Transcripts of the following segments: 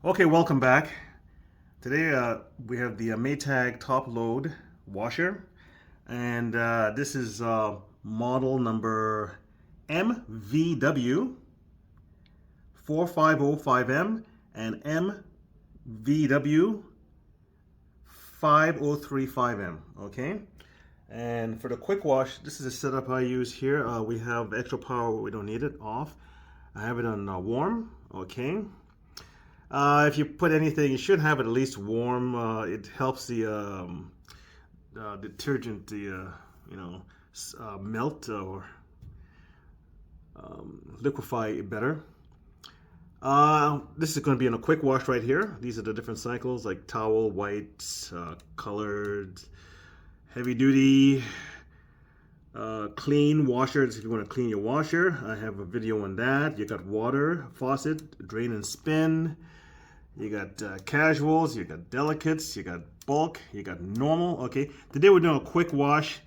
Okay, welcome back. Today we have the Maytag top load washer, and this is model number MVW 4505M and MVW 5035M. Okay, and for the quick wash, this is a setup I use here. We have extra power, we don't need it, off. I have it on warm. Okay. If you put anything, you should have it at least warm. It helps the detergent, melt or liquefy it better. This is going to be in a quick wash right here. These are the different cycles like towel, white, colored, heavy duty, clean washers if you want to clean your washer. I have a video on that. You got water, faucet, drain and spin. You got casuals, you got delicates, you got bulk, you got normal. Okay, today we're doing a quick wash.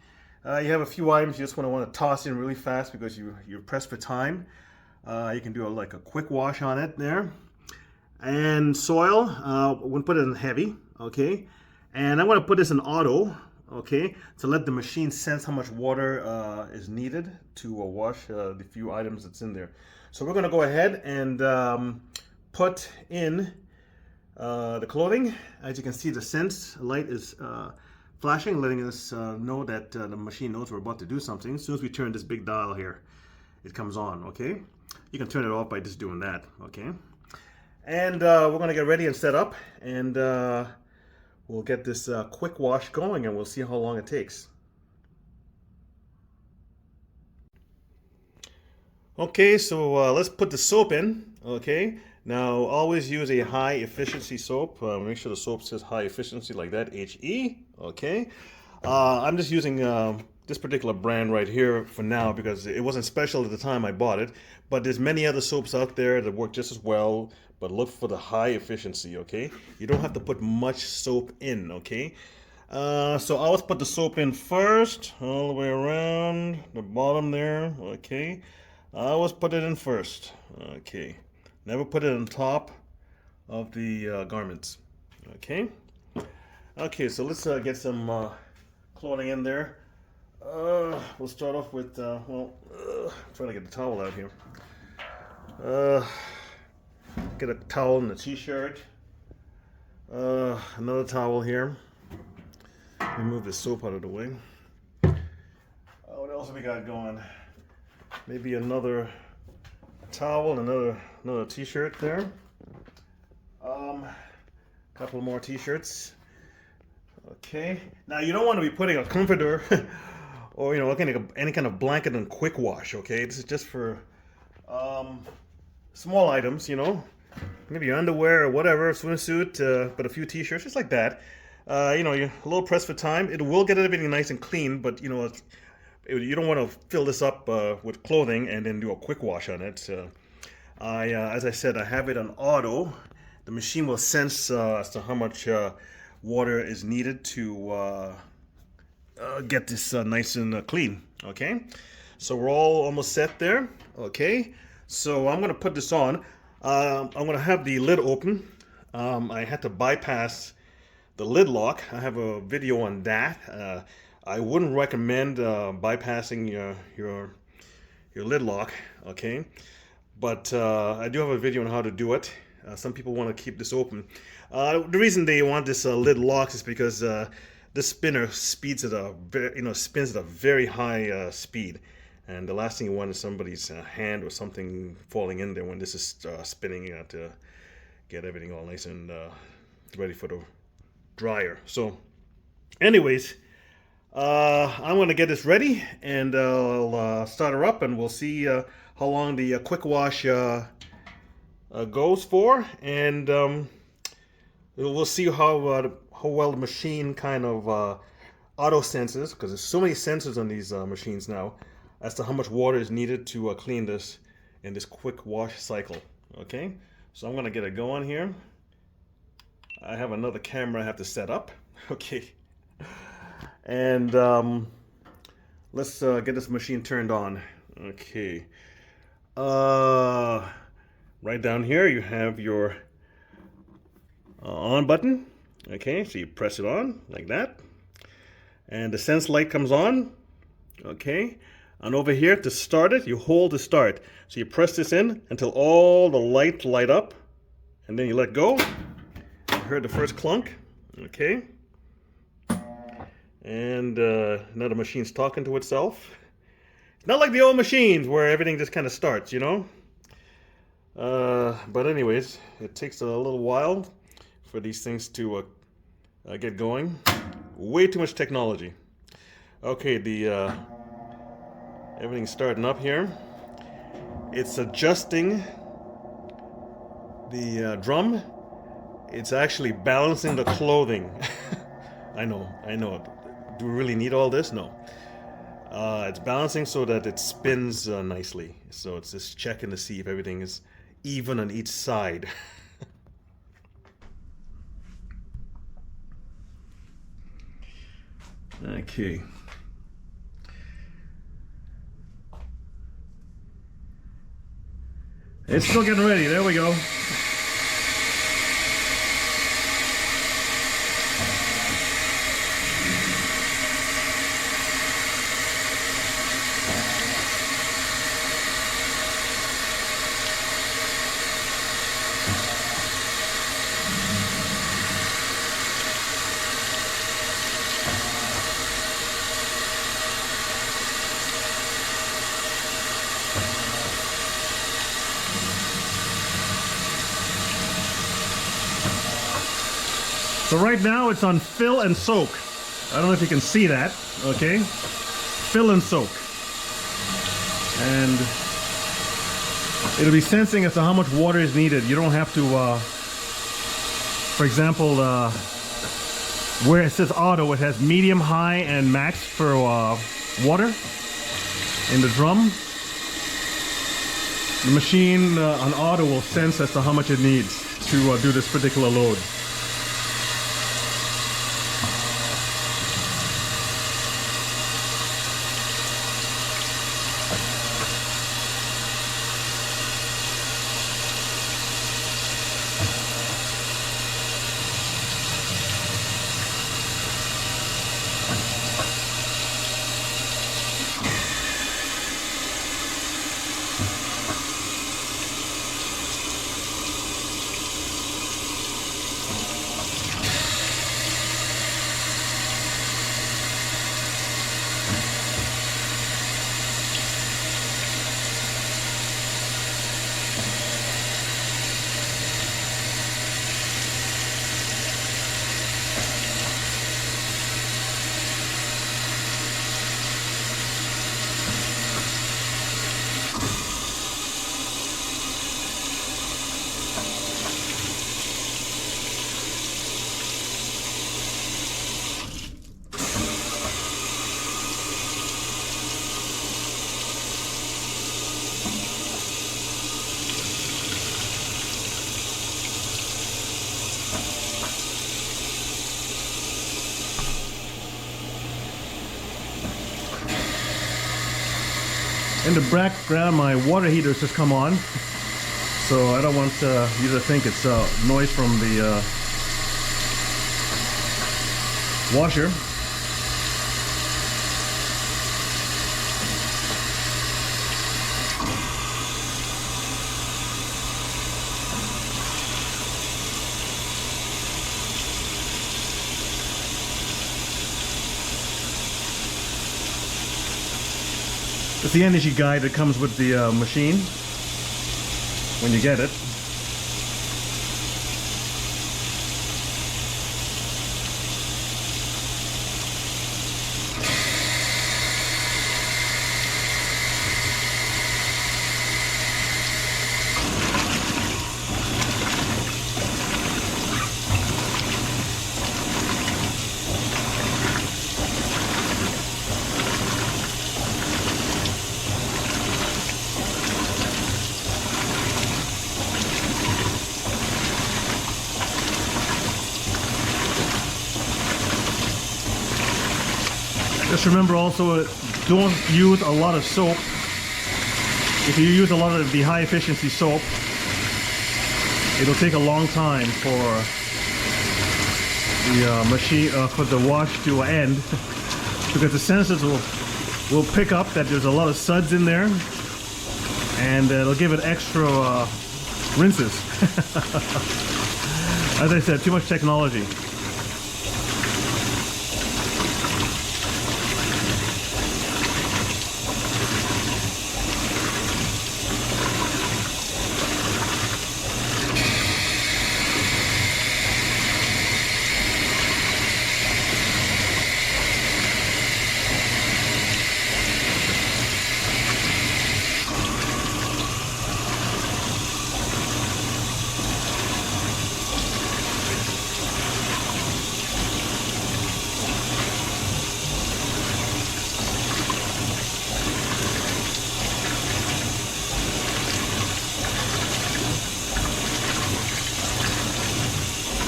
You have a few items you just want to toss in really fast because you're pressed for time. You can do like a quick wash on it there. And soil, we're gonna put it in heavy, okay? And I'm gonna put this in auto, okay, to let the machine sense how much water is needed to wash the few items that's in there. So we're gonna go ahead and put in the clothing. As you can see, the sense light is flashing, letting us know that the machine knows we're about to do something. As soon as we turn this big dial here, it comes on, okay? You can turn it off by just doing that, okay? And we're gonna get ready and set up, and we'll get this quick wash going, and we'll see how long it takes. Okay, so let's put the soap in, okay? Now, always use a high efficiency soap. Make sure the soap says high efficiency like that, HE, okay? I'm just using this particular brand right here for now because it wasn't special at the time I bought it, but there's many other soaps out there that work just as well, but look for the high efficiency, okay? You don't have to put much soap in, okay? So I always put the soap in first, all the way around the bottom there, okay? I always put it in first, okay? Never put it on top of the garments, okay? Okay, so let's get some clothing in there. We'll start off with, trying to get the towel out here. Uh, get a towel and a t-shirt. Another towel here. Remove the soap out of the way. What else have we got going? Maybe another towel and another t-shirt there. Couple more t-shirts. Okay. Now you don't want to be putting a comforter or any kind of blanket in quick wash. Okay, this is just for small items. Maybe your underwear or whatever, swimsuit, but a few t-shirts, just like that. You're a little pressed for time. It will get everything nice and clean, but you don't want to fill this up with clothing and then do a quick wash on it. As I said, I have it on auto. The machine will sense as to how much water is needed to get this nice and clean. Okay, so we're all almost set there. Okay, so I'm gonna put this on. I'm gonna have the lid open. I had to bypass the lid lock. I have a video on that. I wouldn't recommend bypassing your lid lock, okay? But I do have a video on how to do it. Some people want to keep this open. The reason they want this lid locked is because this spinner spins at a very high speed, and the last thing you want is somebody's hand or something falling in there when this is spinning. You have to get everything all nice and ready for the dryer. So, anyways. I'm going to get this ready, and I'll start her up, and we'll see how long the quick wash goes for, and we'll see how well the machine kind of auto senses, because there's so many sensors on these machines now, as to how much water is needed to clean this in this quick wash cycle. Okay, so I'm going to get it going here. I have another camera I have to set up. Okay. And let's get this machine turned on. Okay. Right down here you have your on button. Okay, so you press it on like that. And the sense light comes on. Okay, and over here to start it, you hold the start. So you press this in until all the lights light up, and then you let go. You heard the first clunk. Okay. And now the machine's talking to itself. It's not like the old machines where everything just kind of starts, you know? But anyways, it takes a little while for these things to get going. Way too much technology. Okay, the everything's starting up here. It's adjusting the drum. It's actually balancing the clothing. I know. Do we really need all this? No. It's balancing so that it spins nicely. So it's just checking to see if everything is even on each side. Okay. It's still getting ready. There we go. So right now it's on fill and soak. I don't know if you can see that, okay? Fill and soak. And it'll be sensing as to how much water is needed. You don't have to, for example, where it says auto, it has medium, high, and max for water in the drum. The machine on auto will sense as to how much it needs to do this particular load. In the background, my water heater has just come on, so I don't want you to think it's noise from the washer. It's the energy guide that comes with the machine when you get it. Just remember also, don't use a lot of soap. If you use a lot of the high efficiency soap, it'll take a long time for the machine for the wash to end, because the sensors will pick up that there's a lot of suds in there, and it'll give it extra rinses. As I said, too much technology.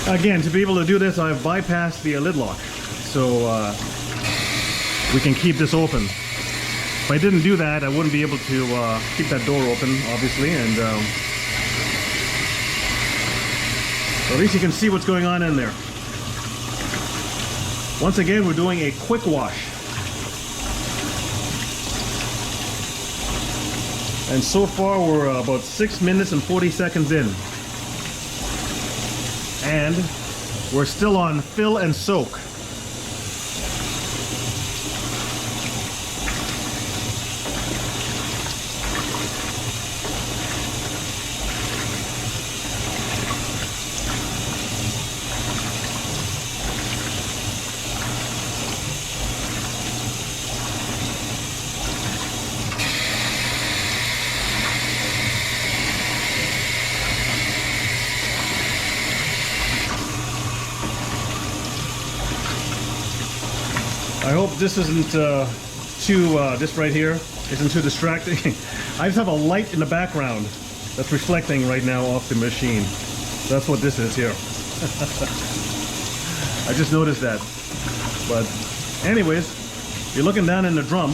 Again, to be able to do this, I've bypassed the lid lock, so we can keep this open. If I didn't do that, I wouldn't be able to keep that door open, obviously, and so at least you can see what's going on in there. Once again, we're doing a quick wash. And so far, we're about 6 minutes and 40 seconds in. And we're still on fill and soak. I hope this isn't this right here isn't too distracting. I just have a light in the background that's reflecting right now off the machine. That's what this is here. I just noticed that. But anyways, you're looking down in the drum.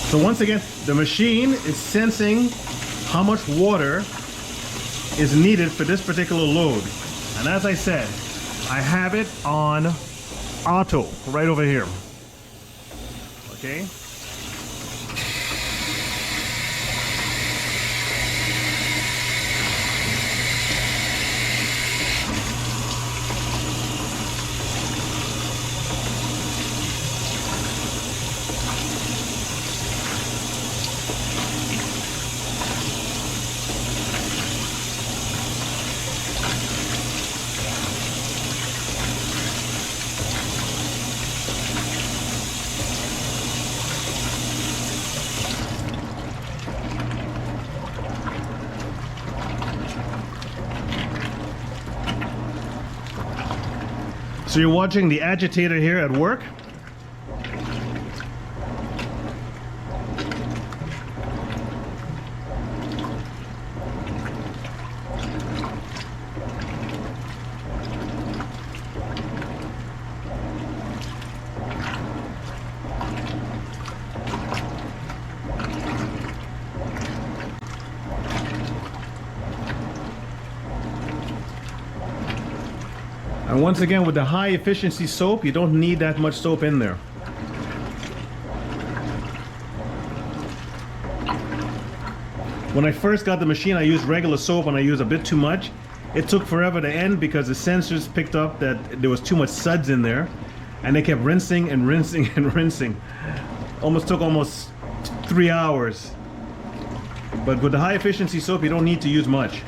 So once again, the machine is sensing how much water is needed for this particular load. And as I said, I have it on auto right over here. Okay. So you're watching the agitator here at work. And once again, with the high efficiency soap, you don't need that much soap in there. When I first got the machine, I used regular soap and I used a bit too much. It took forever to end because the sensors picked up that there was too much suds in there, and they kept rinsing and rinsing and rinsing. Took almost 3 hours. But with the high efficiency soap, you don't need to use much.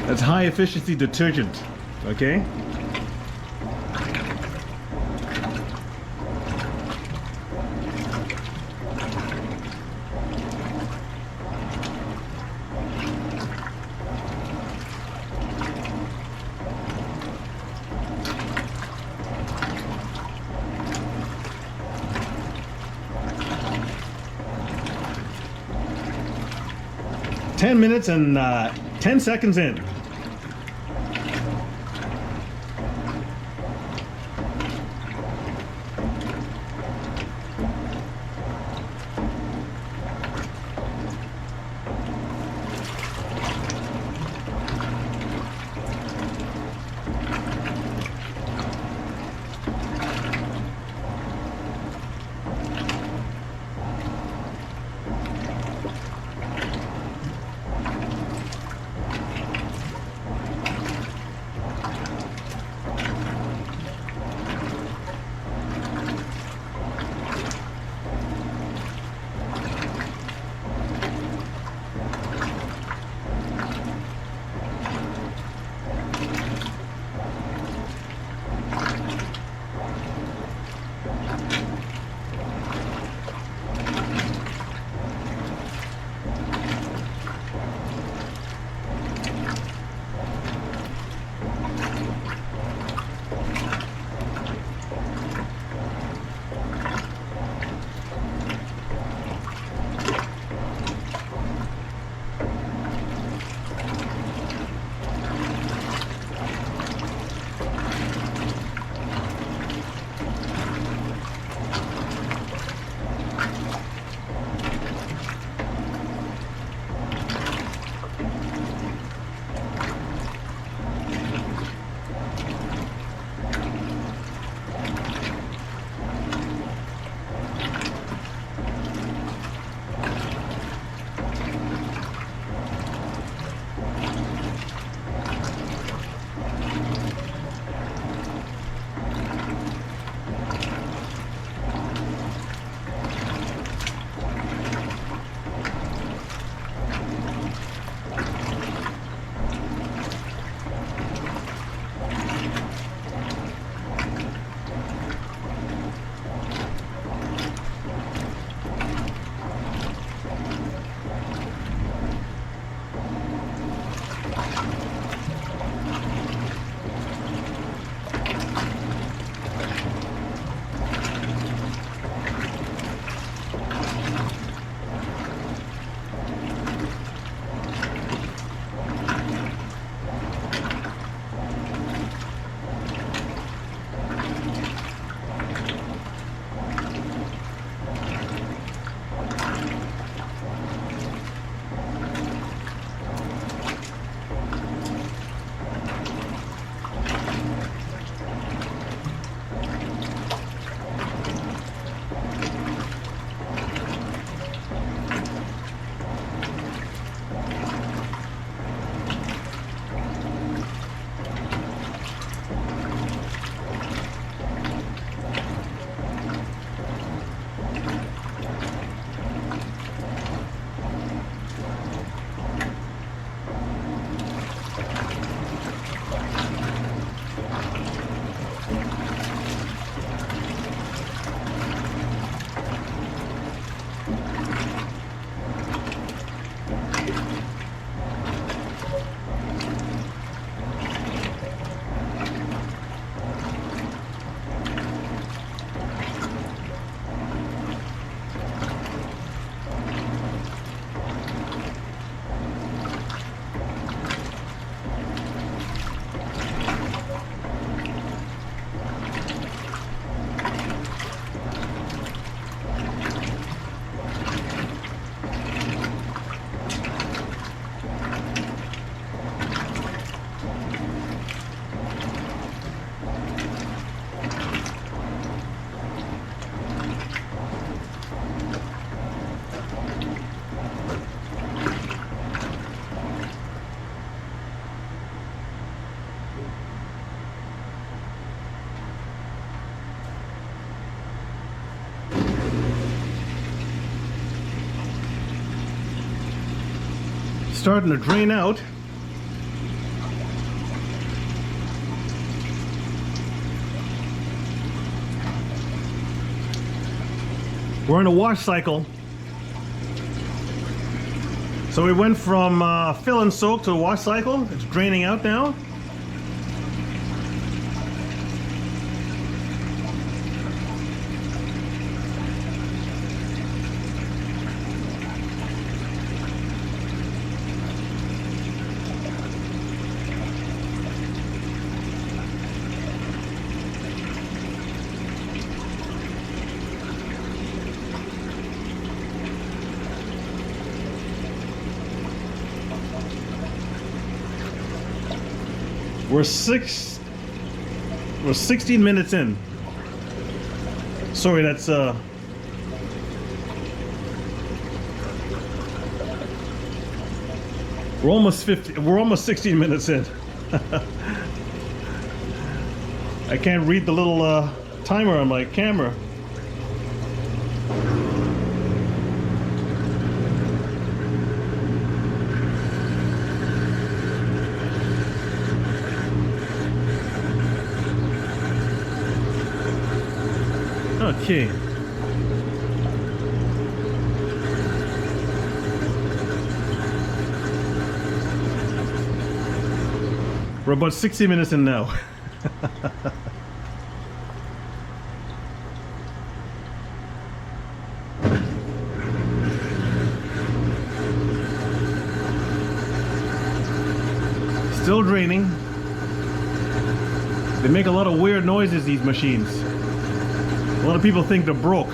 That's high efficiency detergent, okay? Ten minutes and 10 seconds in. starting to drain out. We're in a wash cycle. So we went from fill and soak to a wash cycle. It's draining out now. We're 16 minutes in. Sorry, that's we're almost 16 minutes in. I can't read the little timer on my camera. Okay. We're about 60 minutes in now. Still draining. They make a lot of weird noises, these machines. A lot of people think they're broke.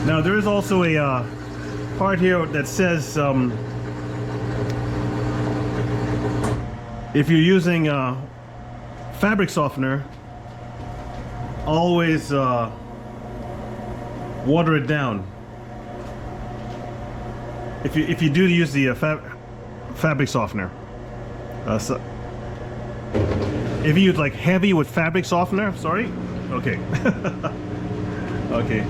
Now there is also a part here that says if you're using fabric softener, always water it down. If you do use the fabric softener, so if you use like heavy with fabric softener, sorry, okay, okay.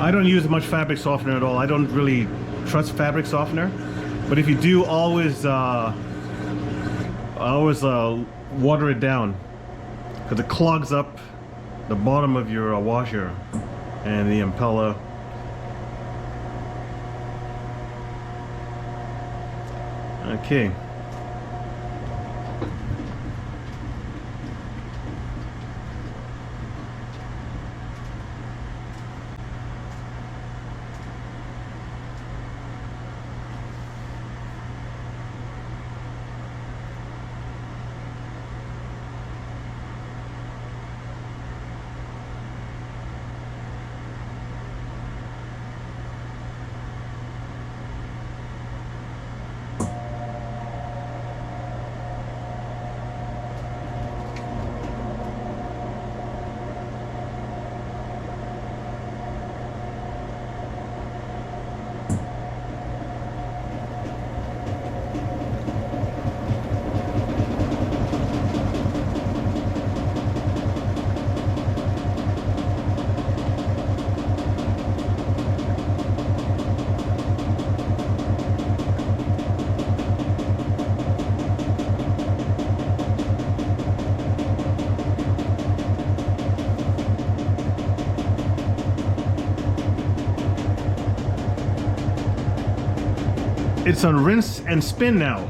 I don't use much fabric softener at all. I don't really trust fabric softener, but if you do, always water it down because it clogs up the bottom of your washer and the impeller. Okay. It's on rinse and spin now.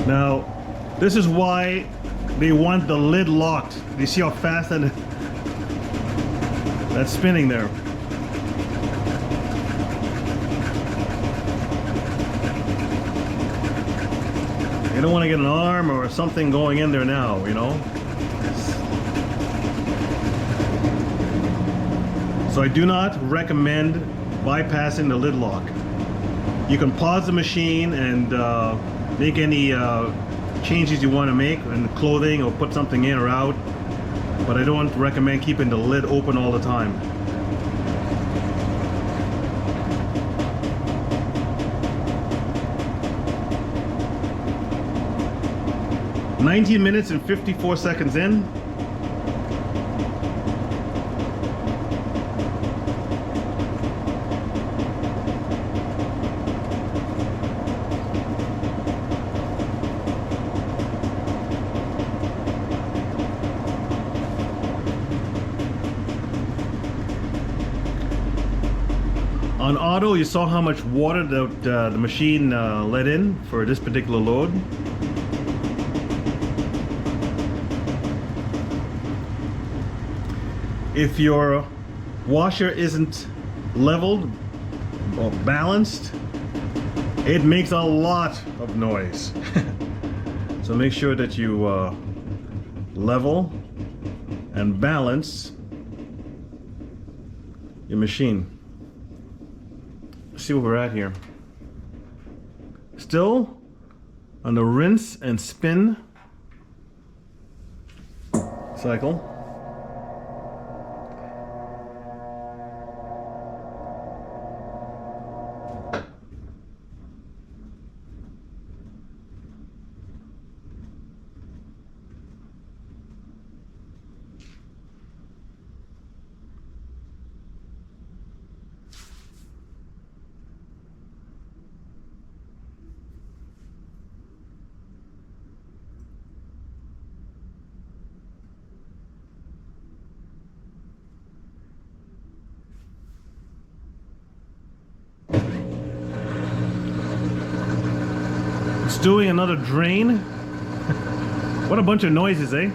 Now, this is why they want the lid locked. Do you see how fast that's spinning there? You don't want to get an arm or something going in there now, you know? So I do not recommend bypassing the lid lock. You can pause the machine and make any changes you want to make in clothing or put something in or out, but I don't recommend keeping the lid open all the time. "19 minutes and 54 seconds in. On auto, you saw how much water the machine let in for this particular load. If your washer isn't leveled or balanced, it makes a lot of noise. So make sure that you level and balance your machine. Let's see where we're at here. Still on the rinse and spin cycle. It's doing another drain. What a bunch of noises, eh?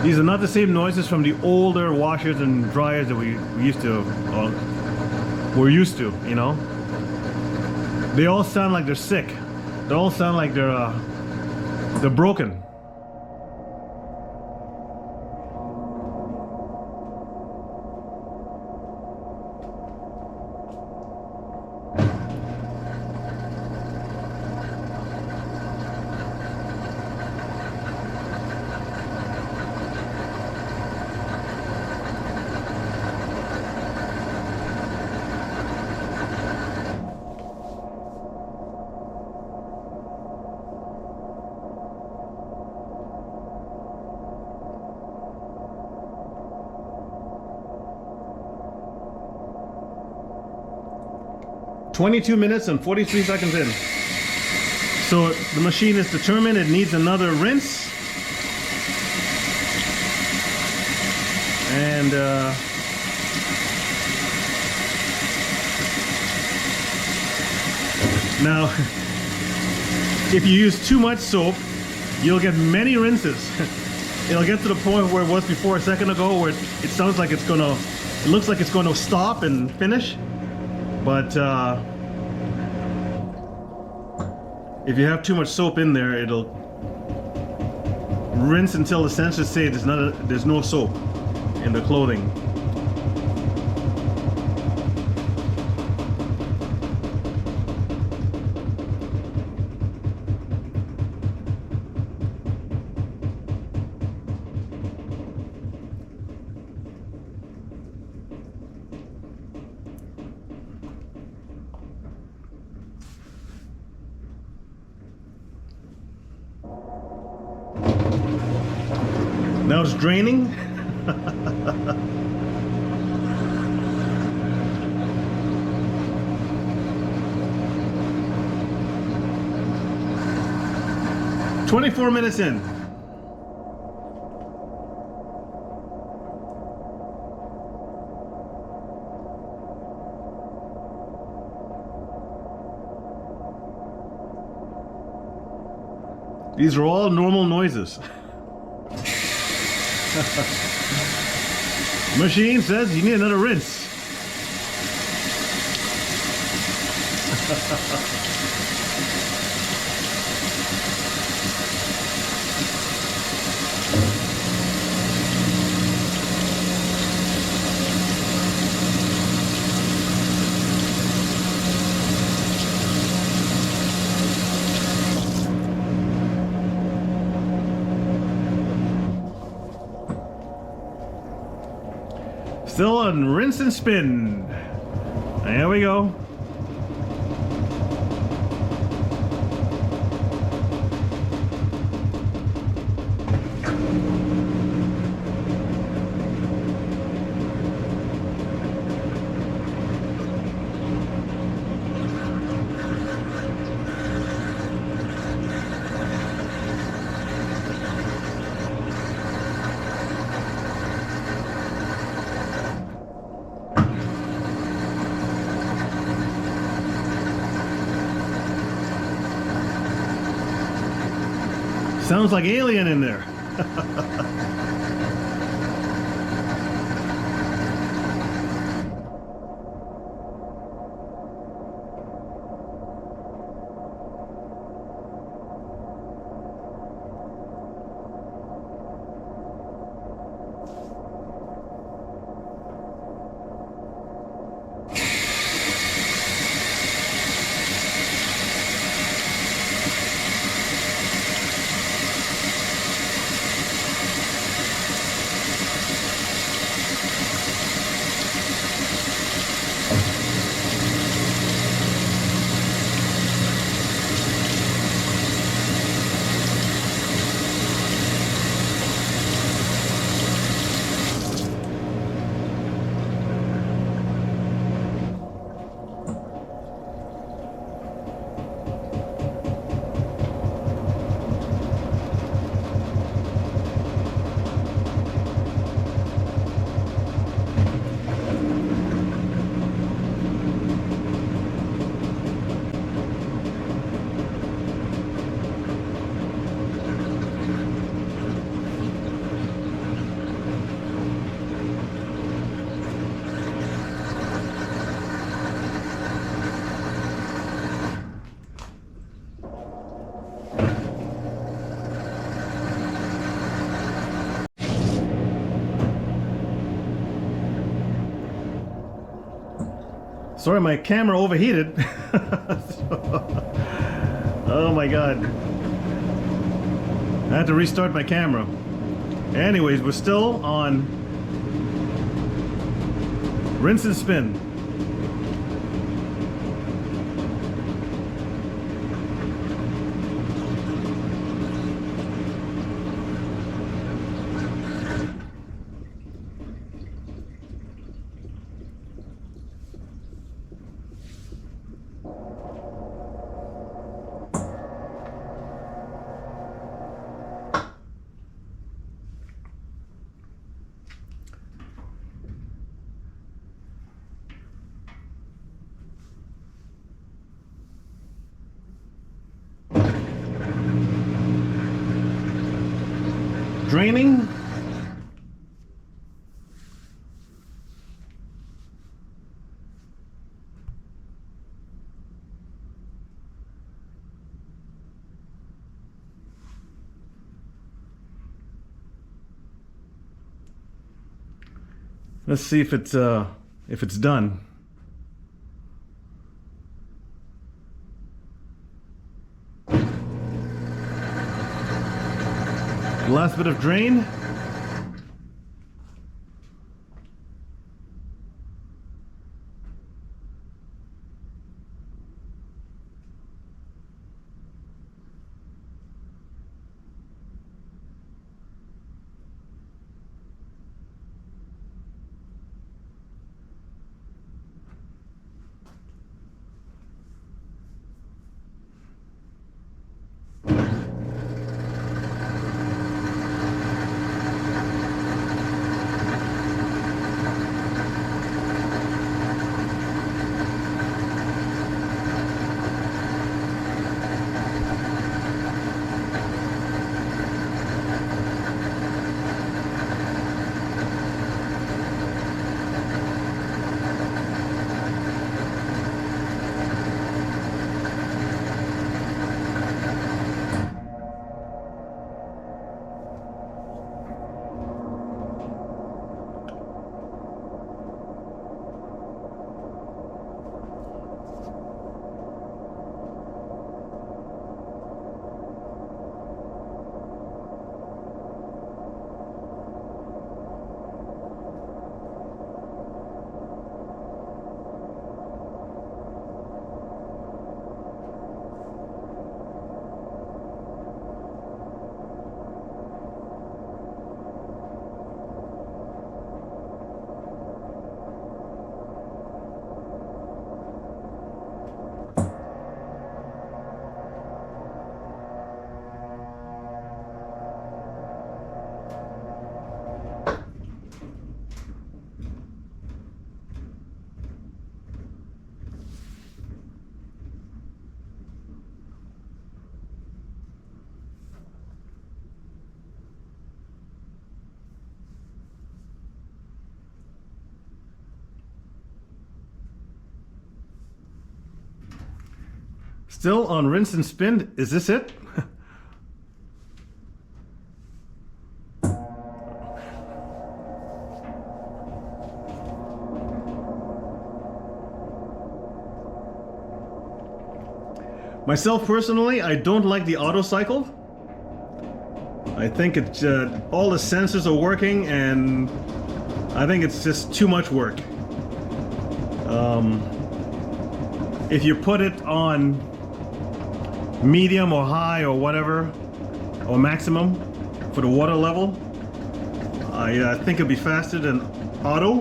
These are not the same noises from the older washers and dryers that we used to, we're used to, you know? They all sound like they're sick. They all sound like they're broken. "22 minutes and 43 seconds in. So the machine is determined it needs another rinse. And now, if you use too much soap, you'll get many rinses. It'll get to the point where it was before a second ago, where it sounds like it looks like it's gonna stop and finish. But if you have too much soap in there, it'll rinse until the sensors say there's no soap in the clothing. Now it's draining. "24 minutes in. These are all normal noises. Machine says you need another rinse. Still on rinse and spin. There we go. Sounds like Alien in there. Sorry, my camera overheated. Oh my god. I had to restart my camera. Anyways, we're still on rinse and spin. Draining. Let's see if it's done. Last bit of drain. Still on rinse and spin. Is this it? Myself personally, I don't like the auto cycle. I think it's all the sensors are working, and I think it's just too much work. If you put it on medium or high or whatever, or maximum for the water level, I think it'll be faster than auto,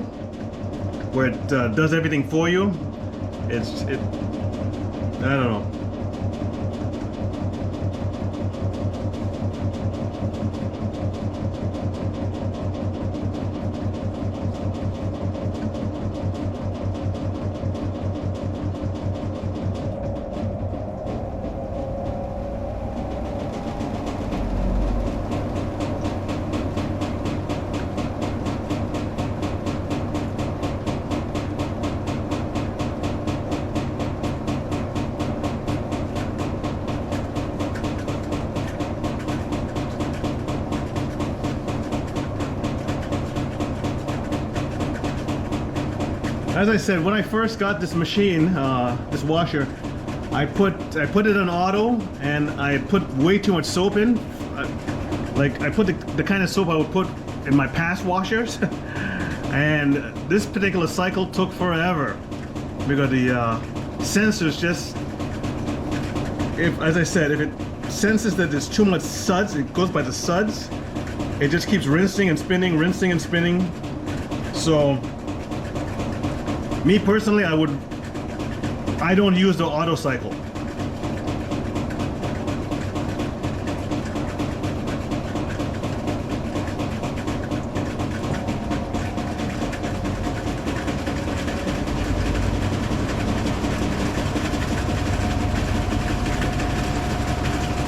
where it does everything for you. I don't know. As I said, when I first got this machine, this washer, I put it on auto, and I put way too much soap in. Like I put the kind of soap I would put in my past washers, and this particular cycle took forever because the sensors just, as I said, if it senses that there's too much suds, it goes by the suds. It just keeps rinsing and spinning, rinsing and spinning. So, me personally, I don't use the auto cycle.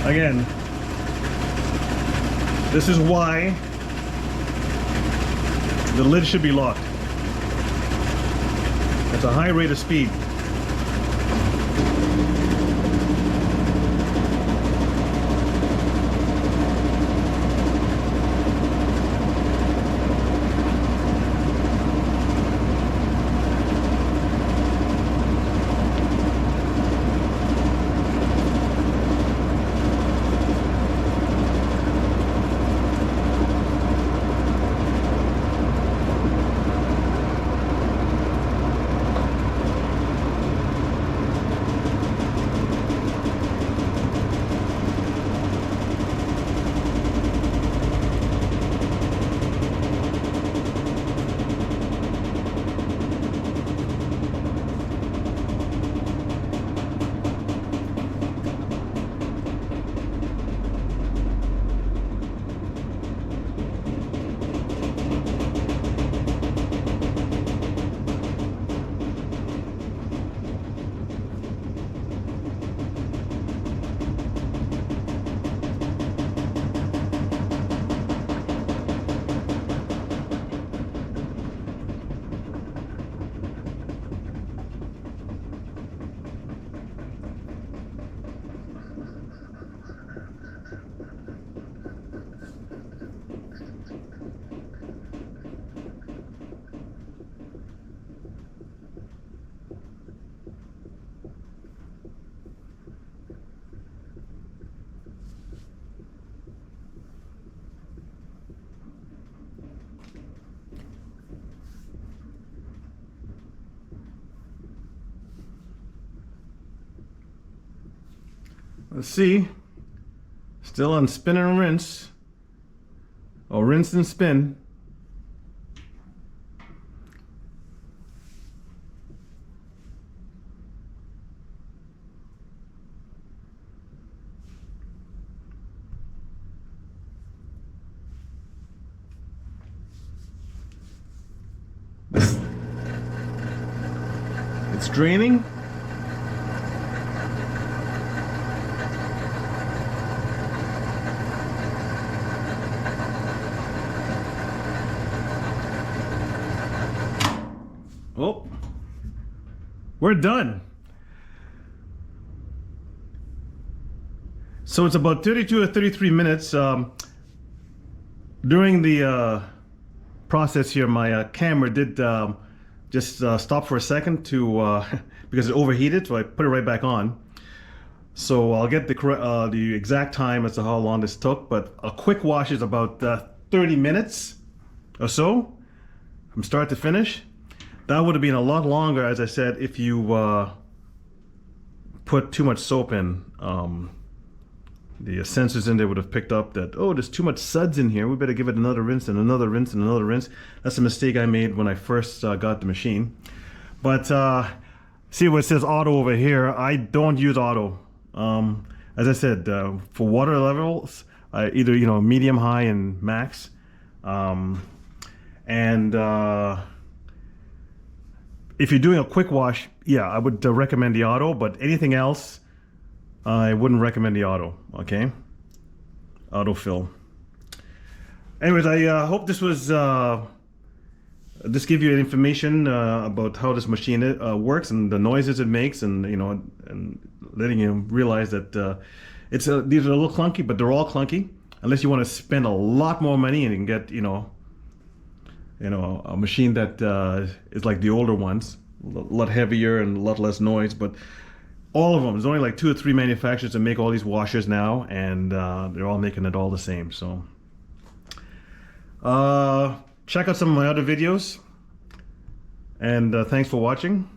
Again, this is why the lid should be locked. It's a high rate of speed. Let's see. Still on spin and rinse. Or rinse and spin. It's draining. Oh, we're done. So it's about 32 or 33 minutes. During the process here, my camera did just stop for a second to because it overheated, so I put it right back on. So I'll get the exact time as to how long this took, but a quick wash is about 30 minutes or so from start to finish. That would have been a lot longer, as I said, if you put too much soap in. The sensors in there would have picked up that, oh, there's too much suds in here. We better give it another rinse and another rinse and another rinse. That's a mistake I made when I first got the machine. But see what it says auto over here. I don't use auto. As I said, for water levels, either medium, high, and max. If you're doing a quick wash, yeah, I would recommend the auto. But anything else, I wouldn't recommend the auto. Okay, autofill. Anyways, I hope this was just give you information about how this machine works and the noises it makes, and and letting you realize that these are a little clunky, but they're all clunky. Unless you want to spend a lot more money and you can get a machine that is like the older ones, a lot heavier and a lot less noise. But all of them, there's only like 2 or 3 manufacturers that make all these washers now, and they're all making it all the same. So check out some of my other videos, and thanks for watching.